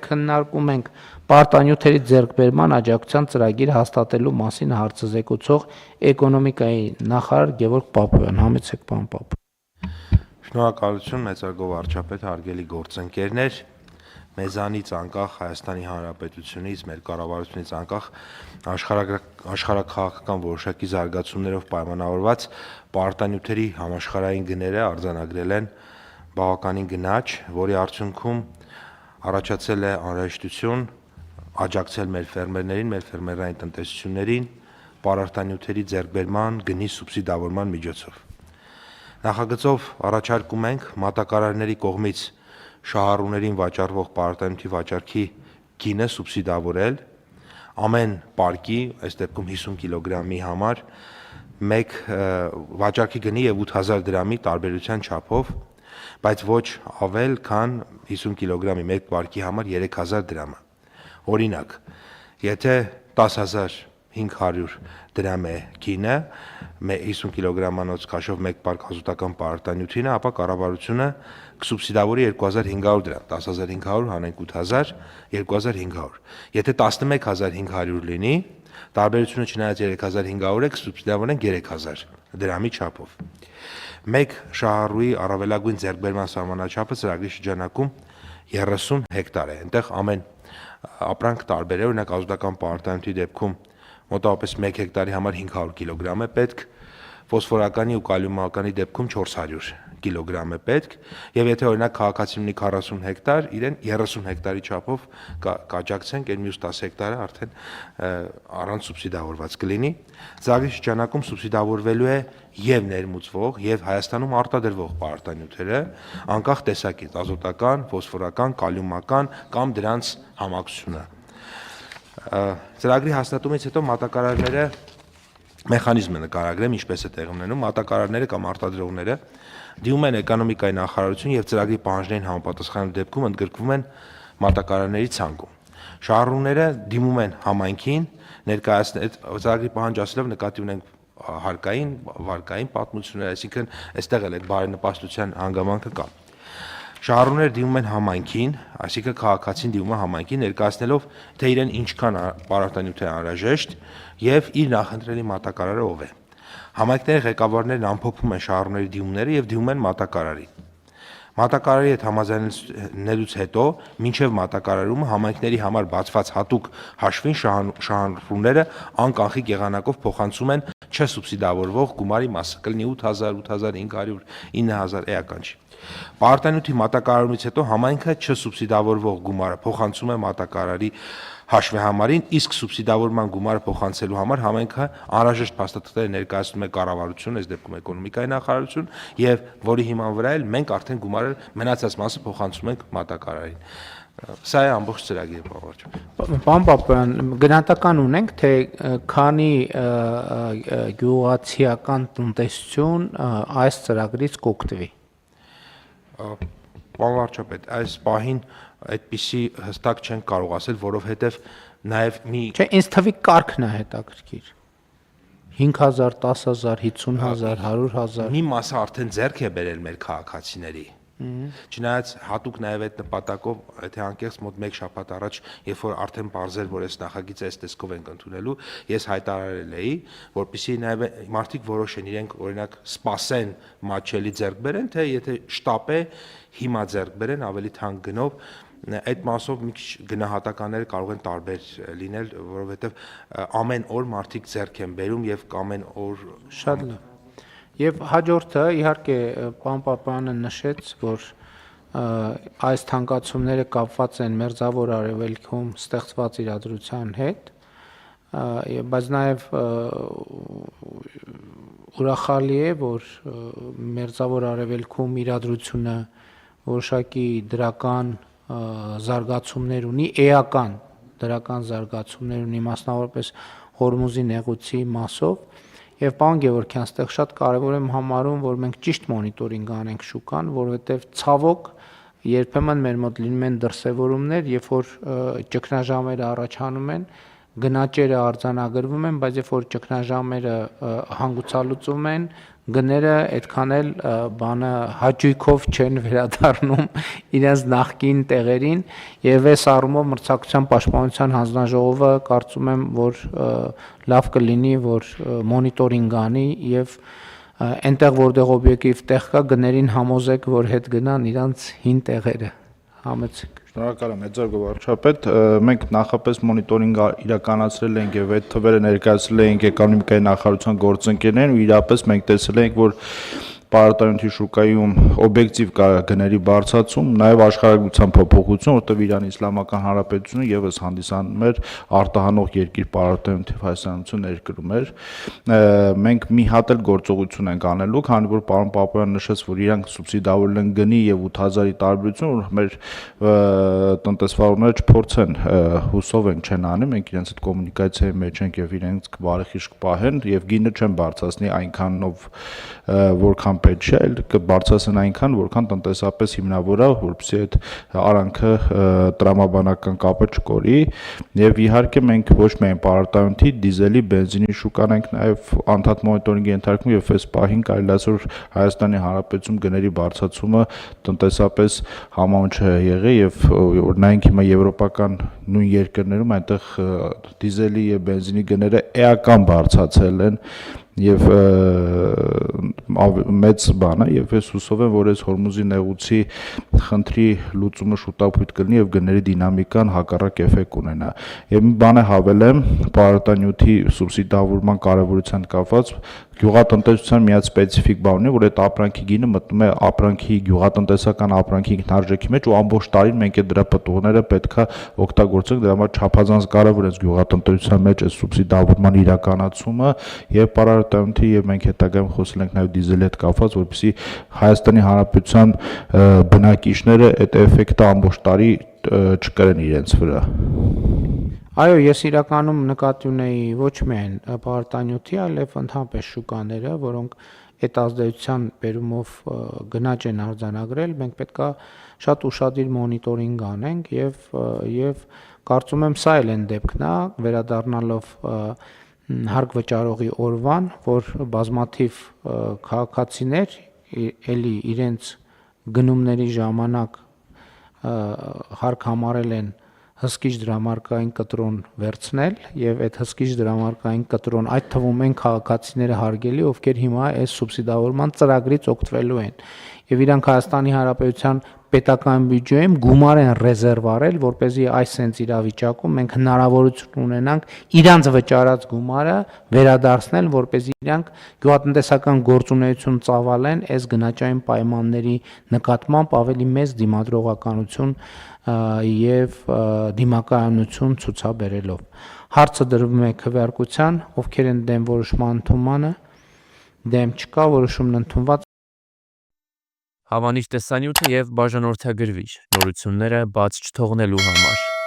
քննարկում ենք պարտանյութերի ձեռքբերման աջակցության ծրագիր հաստատելու մասին հարցը զեկուցող էկոնոմիկայի նախարար Գևորգ Պապոյան, համեցեք պարոն Պապոյան։ Շնորհակալություն մեծարգո վարչապետ, հարգելի գործընկերներ, մեզանից անկախ Հայաստանի Հանրապետությունից, մեր կառավարությունից անկախ աշխարհաքաղաքական որոշակի զարգացումներով պայմանավորված պարտանյութերի համաշխարհային գները արձանագրել են բավականին գնաճ, որի արդյունքում առաջացել է անհրաժեշտություն աջակցել մեր ֆերմերներին, մեր ֆերմերային տնտեսություններին պարտանյութերի ձեռքբերման գնի սուբսիդավորման միջոցով։ Նախագծով առաջարկում ենք մատակարարների կողմից շահառուներին վաճառվող պարտանյութի վաճառքի գինը սուբսիդավորել ամեն պարկի, այս դեպքում 50 կիլոգրամի համար, մեկ վաճառքի գնի եւ 8000 դրամի տարբերության չափով, բայց ոչ ավել, քան 50 կիլոգրամի մեկ պարկի համար 3000 դրամը։ Օրինակ, եթե 10500 դրամ է գինը, 50 կիլոգրամանոց քաշով մեկ պարկ ազոտական պարտանյութինը, ապա կառավարությունը կսուբսիդավորի 2500 դրամ, 10500 հանենք 8000, 2500։ Եթե 11500 լինի, տարբերությունը չնայած 3500 է, կսուբսիդավորենք 3000 դրամի չափով։ Մեկ շահառուի առավելագույն ձեռքբերման սահմանաչափը ծրագրի շրջանակում 30 հեկտար է։ Այնտեղ ամեն ապրանք տարբեր է, օրինակ ազոտական պարտանյութի դեպքում մոտավորապես 1 հեկտարի համար 500 կիլոգրամ է պետք, ֆոսֆորականի ու կալիումականի դեպքում 400 կիլոգրամ է պետք, եւ եթե օրինակ քաղաքացին ունի 40 հեկտար, իրեն 30 հեկտարի չափով կաջակցենք, այն մյուս 10 հեկտարը արդեն առանց սուբսիդավորված կլինի։ Ծրագրի շրջանակում սուբսիդավորվելու է եւ ներմուծվող եւ Հայաստանում արտադրվող պարտանյութերը, անկախ տեսակից՝ ազոտական, ֆոսֆորական, կալիումական կամ դրանց համակցությունը։ Ծրագրի հաստատումից հետո մատակարարները մեխանիզմը նկարագրեմ, ինչպես է տեղի ունենում, մատակարարները կամ արտադրողները դիմում են էկոնոմիկայի նախարարություն եւ ծրագրի պահանջներին համապատասխանելու դեպքում ընդգրկվում են մատակարարների ցանկում։ Շահառուները դիմում են համայնքին, ներկայացնել ծրագրի պահանջ ասելով նկատի ունենք հարկային, վարկային պատմություններ, այսինքն այստեղ էլ այդ բարենպաստության հանգամանքը կա։ Շահառուները դիմում են համայնքին, այսինքն քաղաքացին դիմում է համայնքին, ներկայացնելով թե իրեն ինչքան պարտանյութ է անհրաժեշտ եւ իր նախընտրելի մատակարարը ով է։ Համայնքների ղեկավարներն ամփոփում են շահառուների դիմումները եւ դիմում են մատակարարին։ Մատակարարի հետ համաձայնելուց հետո, մինչև մատակարարումը համայնքների համար բացված հատուկ հաշվին շահառուները անկանխիկ եղանակով փոխանցում են չսուբսիդավորվող գումարի մասը, կլինի 8000, 8500, 9000 էական չի։ Պարտանյութի մատակարարումից հետո համայնքը չսուբսիդավորվող գումարը փոխանցում է մատակարարի հաշվեհամարին, իսկ սուբսիդավորման գումարը փոխանցելու համար համայնքը անհրաժեշտ փաստաթղթեր ներկայացնում է կառավարություն, այս դեպքում էկոնոմիկայի նախարարություն, եւ որի հիման վրա էլ մենք արդեն գումարը մնացած մասը փոխանցում ենք մատակարարին։ Սա է ամբողջ ծրագիրը, բավարար։ Պարոն Պապոյան, գնահատական ունենք, թե քանի գյուղացիական տնտեսություն այս ծրագրից կօգտվի։ Պարոն վարչապետ, այս պահին այդպիսի հստակ չենք կարող ասել, որովհետև նաև մի Չէ, ինձ թվի կարգն է հետաքրքիր։ 5000, 10000, 50000, 100000 մի մասը արդեն ձեռք է բերել մեր քաղաքացիների։ Չնայած հատուկ նաև այդ նպատակով, եթե անկեղծ մոտ 1 շաբաթ առաջ, երբ որ արդեն բարձր որ այս նախագիծը այս տեսքով ենք ընդունելու, ես հայտարարել էի, որպեսզի նաև մարդիկ որոշեն իրենք օրինակ սպասեն մատչելի ձեռք բերեն, թե եթե շտապ է հիմա ձեռք բերեն ավելի թանկ գնով, այդ մասով մի քիչ գնահատականները կարող են տարբեր լինել, որովհետև ամեն օր մարդիկ ձեռք են բերում եւ ամեն օր շատ լավ։ Եվ հաջորդը իհարկե պարոն Պապոյանը նշեց, որ այս թանկացումները կապված են Մերձավոր Արևելքում ստեղծված իրադրության հետ, բայց նաև ուրախալի է, որ Մերձավոր Արևելքում իրադրությունը որոշակի դրական զարգացումներ ունի, էական դրական զարգացումներ ունի, մասնավորապես Հորմուզի նեղուցի մասով։ Եվ պարոն Գևորգյան, այստեղ շատ կարևոր եմ համարում, որ մենք ճիշտ մոնիտորինգ անենք շուկան, որովհետև ցավոք երբեմն մեր մոտ լինում են դրսևորումներ, երբ որ ճգնաժամերը առաջանում են, գնաճերը արձանագրվում են, բայց երբ որ ճգնաժամերը հանգուցալուծում են, գները այդքան էլ բանը հաճույքով չեն վերադառնում իրենց նախկին տեղերին եւ այս առումով մրցակցության պաշտպանության հանձնաժողովը կարծում եմ, որ լավ կլինի, որ մոնիտորինգ անի եւ այնտեղ որտեղ օբյեկտիվ տեղ կա գներին համոզեք, որ հետ գնան իրանց հին տեղերը համեցեք։ Շնորհակալ եմ, Էդգար վարչապետ, մենք նախապես մոնիտորինգ իրականացրել ենք եւ այդ թվերը ներկայացրել ենք էկոնոմիկայի նախարարության գործընկերներին ու իրապես մենք տեսել ենք, որ պարարտանյութի շուկայում օբյեկտիվ կա գների բարձրացում, նաև աշխարհագրության փոփոխություն, որտեղ Իրանի Իսլամական Հանրապետությունը եւս հանդիսանում էր արտահանող երկիր պարարտանյութի ֆայսանություն ներկրում էր։ Մենք մի հատ էլ գործողություն ենք անելու, քանի որ պարոն Պապոյանը նշեց, որ իրանք սուբսիդավորել են գնի եւ 8000-ի տարբերություն, որ մեր տնտեսվարողները չփորձեն, հուսով ենք չեն անի, մենք իրենց այդ կոմունիկացիայի մեջ ենք եւ իրենց բարեխիղճ կպահեն եւ գինը չեն բարձրացնի այնքանով, որքան պետք չէ, այլ կբարձրացնեն այնքան, որքան տնտեսապես հիմնավոր է, որպեսզի այդ արանքը տրամաբանական կապը չկորի եւ իհարկե մենք ոչ միայն պարարտանյութի, դիզելի, բենզինի շուկան ենք նաեւ անդադ մոնիտորինգի ենթարկում եւ այս պահին կարելի է ասել, որ Հայաստանի Հանրապետությունում գների բարձրացումը տնտեսապես համաունչ է եղել եւ որ նայենք հիմա եվրոպական նույն երկրներում այնտեղ դիզելի եւ բենզինի գները էական բարձրացել են եւ մեծ բան է եւ ես հուսով եմ, որ այս Հորմուզի նեղուցի խնդրի լուծումը շուտապույտ կլինի եւ գների դինամիկան հակառակ էֆեկտ կունենա։ Եվ մի բան է հավելեմ, պարարտանյութի սուբսիդավորման կարեւորության կապված գյուղատնտեսության մի հատ սպეციფიկ բան ունի, որ այդ ապրանքի գինը մտնում է ապրանքի գյուղատնտեսական ապրանքի ինքնարժեքի մեջ ու ամբողջ տարին մենք այդ դրա պտուղները պետքա օգտագործենք, դրա համար չափազանց կարևոր է գյուղատնտեսության մեջ այս սուբսիդավորման իրականացումը եւ պարարտանյութի եւ մենք հետագայում խոսել ենք նաեւ դիզելի հետ կապված, որպեսզի Հայաստանի Հանրապետության բնակիչները այդ էֆեկտը ամբողջ տարի չկրեն իրենց վրա։ Այո, ես իրականում նկատի ունեի ոչ միայն պարարտանյութի, այլև ընդհանրապես շուկաները, որոնք այդ ազդեցության բերումով գնաճ են արձանագրել, մենք պետքա շատ ուշադիր մոնիտորինգ անենք եւ կարծում եմ սա էլ այն դեպքն է, վերադառնալով հարկ վճարողի օրվան, որ բազմաթիվ քաղաքացիներ էլի իրենց գնումների ժամանակ հարկ համարել են հսկիչ դրամարկային կտրոն վերցնել եւ այդ հսկիչ դրամարկային կտրոն այդ թվում են քաղաքացիները հարգելի, ովքեր հիմա այս սուբսիդավորման ծրագրից օգտվելու են եւ իրանք Հայաստանի Հանրապետության պետական բյուջեում գումար են ռեզերվ արել, որպեսզի այս sense իրավիճակում մենք հնարավորություն ունենանք իրանց վճարած գումարը վերադարձնել, որպեսզի իրանք գյուղատնտեսական գործունեություն ծավալեն այս գնաճային պայմանների նկատմամբ ավելի մեծ դիմադրողականություն եւ դիմակայունություն ցուցաբերելով։ Հարցը դրվում է քվեարկության, ովքեր են դեմ որոշման ընդունմանը, դեմ չկա, որոշումն ընդունված։ Հավանիչ տեսանյութը եւ բաժանորդագրվիչ նորությունները բաց չթողնելու համար։